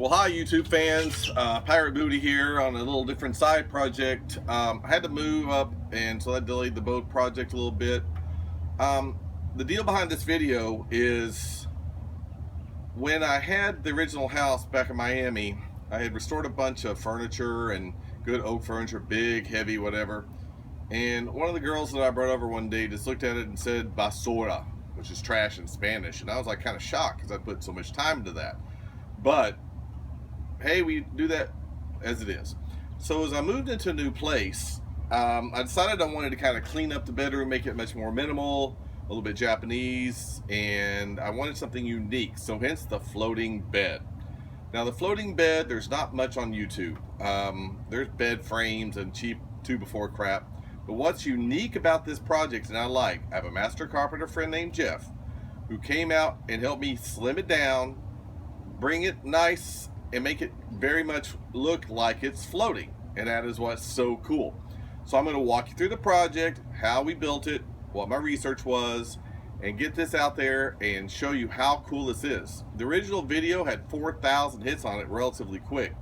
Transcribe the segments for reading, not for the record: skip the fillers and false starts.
Well, hi YouTube fans, Pirate Booty here on a little different side project. I had to move up, and so that delayed the boat project a little bit. The deal behind this video is when I had the original house back in Miami, I had restored a bunch of furniture and good oak furniture, big, heavy, whatever. And one of the girls that I brought over one day just looked at it and said basura, which is trash in Spanish. And I was like kind of shocked because I put so much time into that. But hey, we do that as it is. So as I moved into a new place, I decided I wanted to kind of clean up the bedroom, make it much more minimal, a little bit Japanese, and I wanted something unique. So hence the floating bed. Now the floating bed, there's not much on YouTube. There's bed frames and cheap 2x4 crap. But what's unique about this project, and I have a master carpenter friend named Jeff, who came out and helped me slim it down, bring it nice, and make it very much look like it's floating. And that is what's so cool. So I'm going to walk you through the project, how we built it, what my research was, and get this out there and show you how cool this is. The original video had 4,000 hits on it relatively quick,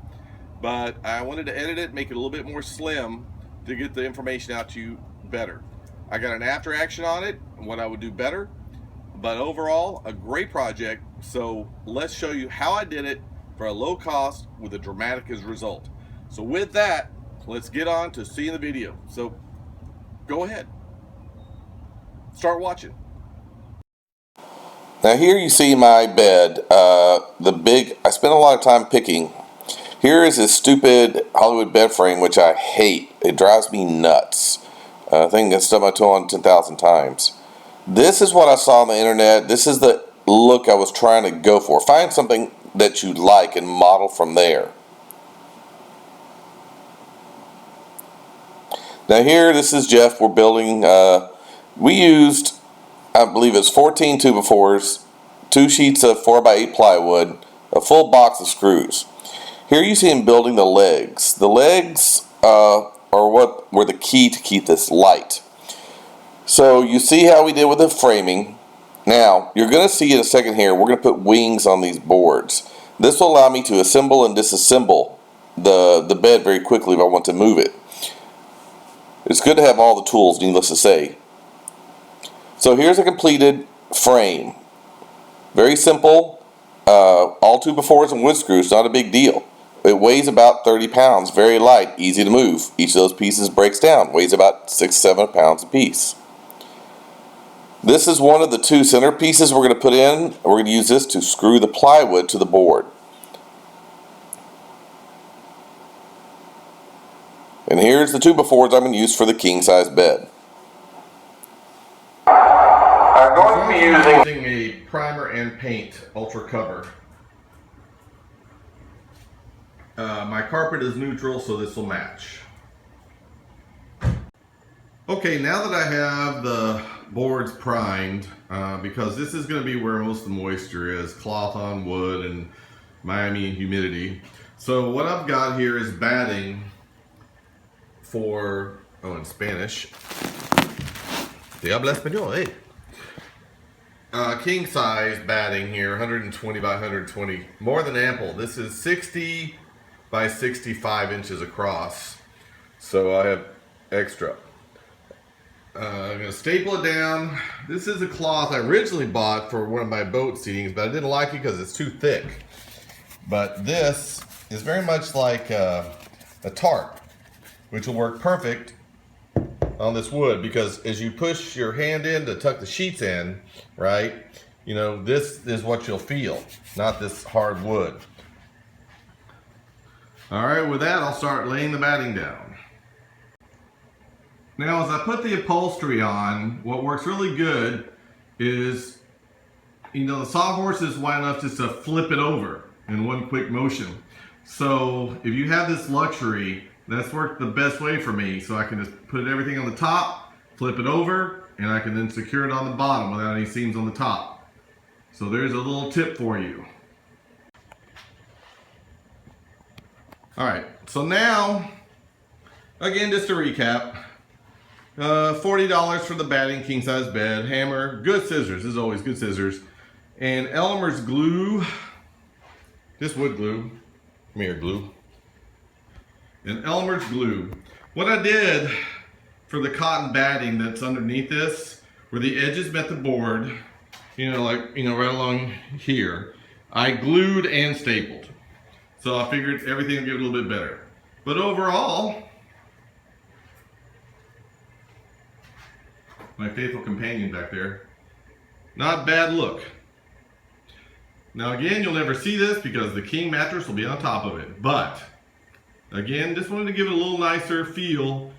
but I wanted to edit it, make it a little bit more slim to get the information out to you better. I got an after action on it and what I would do better, but overall a great project. So let's show you how I did it for a low cost with a dramatic result. So with that, let's get on to seeing the video. So go ahead, start watching. Now here you see my bed, I spent a lot of time picking. Here is this stupid Hollywood bed frame, which I hate. It drives me nuts. I think I stubbed my toe on 10,000 times. This is what I saw on the internet. This is the look I was trying to go for. Find something that you like and model from there. Now here, this is Jeff. We're building, we used, I believe it's 14 2x4s, 2 sheets of 4x8 plywood, a full box of screws. Here you see him building the legs. The legs are what were the key to keep this light. So you see how we did with the framing. Now, you're going to see in a second here, we're going to put wings on these boards. This will allow me to assemble and disassemble the bed very quickly if I want to move it. It's good to have all the tools, needless to say. So here's a completed frame. Very simple, all 2x4s and wood screws, not a big deal. It weighs about 30 pounds, very light, easy to move. Each of those pieces breaks down, weighs about 6-7 pounds a piece. This is one of the 2 center pieces we're going to put in. We're going to use this to screw the plywood to the board. And here's the 2x4s I'm going to use for the king size bed. I'm going to be using a primer and paint ultra cover. My carpet is neutral, so this will match. Okay, now that I have the boards primed, because this is going to be where most of the moisture is, cloth on wood and Miami humidity. So what I've got here is batting for, in Spanish, te habla español, king size batting here, 120 by 120, more than ample. This is 60 by 65 inches across, so I have extra. I'm going to staple it down. This is a cloth I originally bought for one of my boat seatings, but I didn't like it because it's too thick. But this is very much like a tarp, which will work perfect on this wood, because as you push your hand in to tuck the sheets in, right, you know, this is what you'll feel, not this hard wood. All right, with that, I'll start laying the batting down. Now, as I put the upholstery on, what works really good is, you know, the sawhorse is wide enough just to flip it over in one quick motion. So if you have this luxury, that's worked the best way for me. So I can just put everything on the top, flip it over, and I can then secure it on the bottom without any seams on the top. So there's a little tip for you. All right, so now, again, just to recap, $40 for the batting king size bed, hammer, good scissors, as always, good scissors, and Elmer's glue, just wood glue, Come here, glue. And Elmer's glue. What I did for the cotton batting that's underneath this, where the edges met the board, right along here, I glued and stapled. So I figured everything would get a little bit better. But overall, my faithful companion back there, not bad look. Now again, you'll never see this because the king mattress will be on top of it. But again, just wanted to give it a little nicer feel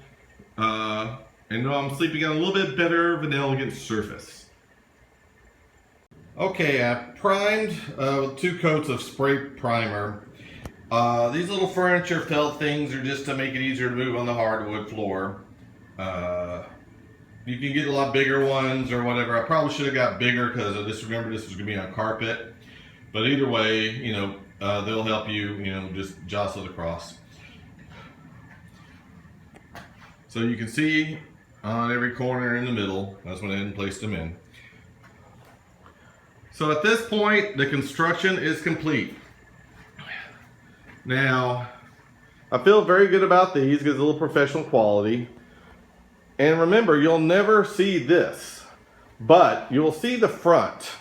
and know I'm sleeping on a little bit better of an elegant surface. Okay, I primed with 2 coats of spray primer. These little furniture felt things are just to make it easier to move on the hardwood floor. You can get a lot bigger ones or whatever. I probably should have got bigger because I just remember this was going to be on carpet. But either way, they'll help you, just jostle it across. So you can see on every corner in the middle, that's when I hadn't placed them in. So at this point, the construction is complete. Now, I feel very good about these because it's a little professional quality. And remember, you'll never see this, but you'll see the front.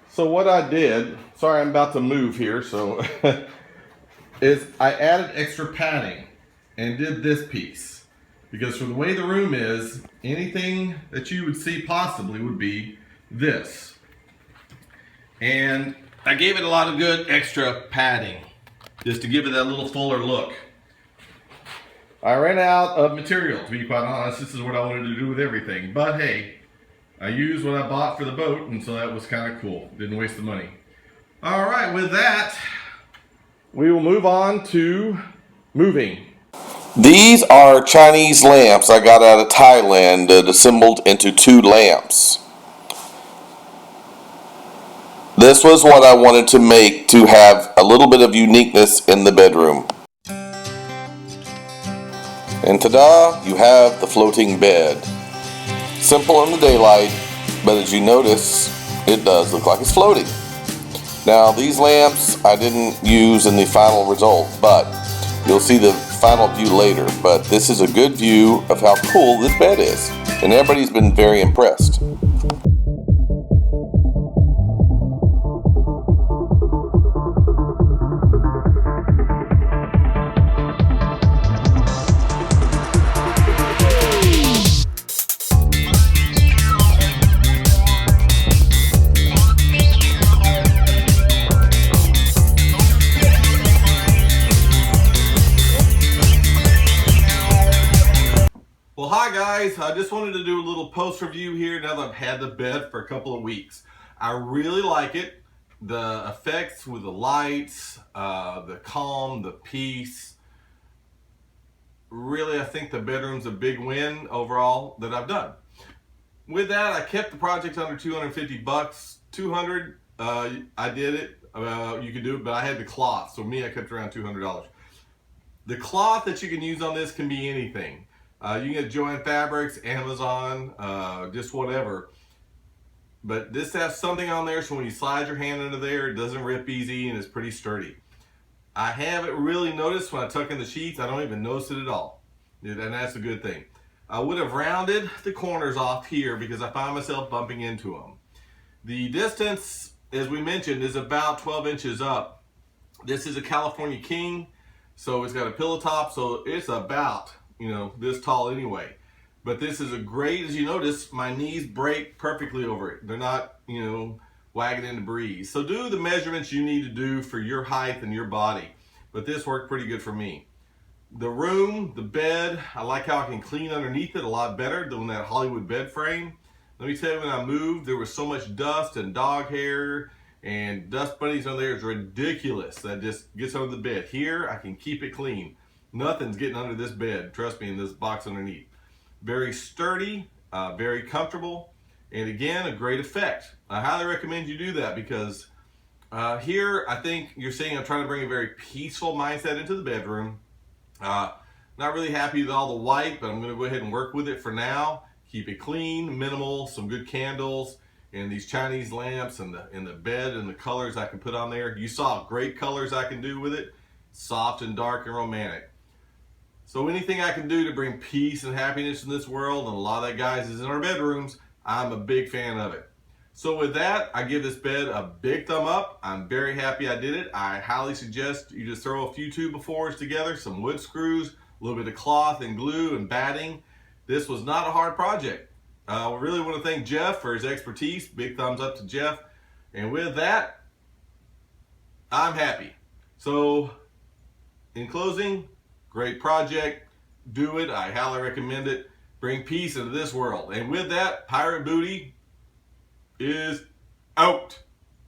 So what I did, sorry I'm about to move here, so is I added extra padding and did this piece. Because for the way the room is, anything that you would see possibly would be this. And I gave it a lot of good extra padding, just to give it that little fuller look. I ran out of material, to be quite honest. This is what I wanted to do with everything. But hey, I used what I bought for the boat, and so that was kind of cool. Didn't waste the money. All right, with that, we will move on to moving. These are Chinese lamps I got out of Thailand assembled into 2 lamps. This was what I wanted to make to have a little bit of uniqueness in the bedroom. And ta-da, you have the floating bed. Simple in the daylight, but as you notice, it does look like it's floating. Now these lamps I didn't use in the final result, but you'll see the final view later. But this is a good view of how cool this bed is, and everybody's been very impressed. Well, hi guys, I just wanted to do a little post review here now that I've had the bed for a couple of weeks. I really like it. The effects with the lights, the calm, the peace. Really, I think the bedroom's a big win overall that I've done. With that, I kept the project under 250 bucks. 200, I did it. You could do it, but I had the cloth. So me, I kept around $200. The cloth that you can use on this can be anything. You can get Joann Fabrics, Amazon, just whatever. But this has something on there so when you slide your hand under there, it doesn't rip easy and it's pretty sturdy. I haven't really noticed when I tuck in the sheets, I don't even notice it at all. And that's a good thing. I would have rounded the corners off here because I found myself bumping into them. The distance, as we mentioned, is about 12 inches up. This is a California King, so it's got a pillow top, so it's about this tall anyway. But this is a great, as you notice, my knees break perfectly over it. They're not, wagging in the breeze. So do the measurements you need to do for your height and your body. But this worked pretty good for me. The room, the bed, I like how I can clean underneath it a lot better than that Hollywood bed frame. Let me tell you, when I moved, there was so much dust and dog hair and dust bunnies on there. It's ridiculous. That just gets under the bed. Here, I can keep it clean. Nothing's getting under this bed, trust me, in this box underneath. Very sturdy, very comfortable, and again, a great effect. I highly recommend you do that because here, I think you're seeing I'm trying to bring a very peaceful mindset into the bedroom. Not really happy with all the white, but I'm going to go ahead and work with it for now. Keep it clean, minimal, some good candles, and these Chinese lamps and the bed and the colors I can put on there. You saw great colors I can do with it, soft and dark and romantic. So anything I can do to bring peace and happiness in this world, and a lot of that, guys, is in our bedrooms, I'm a big fan of it. So with that, I give this bed a big thumb up. I'm very happy I did it. I highly suggest you just throw a few 2x4s together, some wood screws, a little bit of cloth and glue and batting. This was not a hard project. We really want to thank Jeff for his expertise. Big thumbs up to Jeff. And with that, I'm happy. So in closing, great project. Do it. I highly recommend it. Bring peace into this world. And with that, Pirate Booty is out.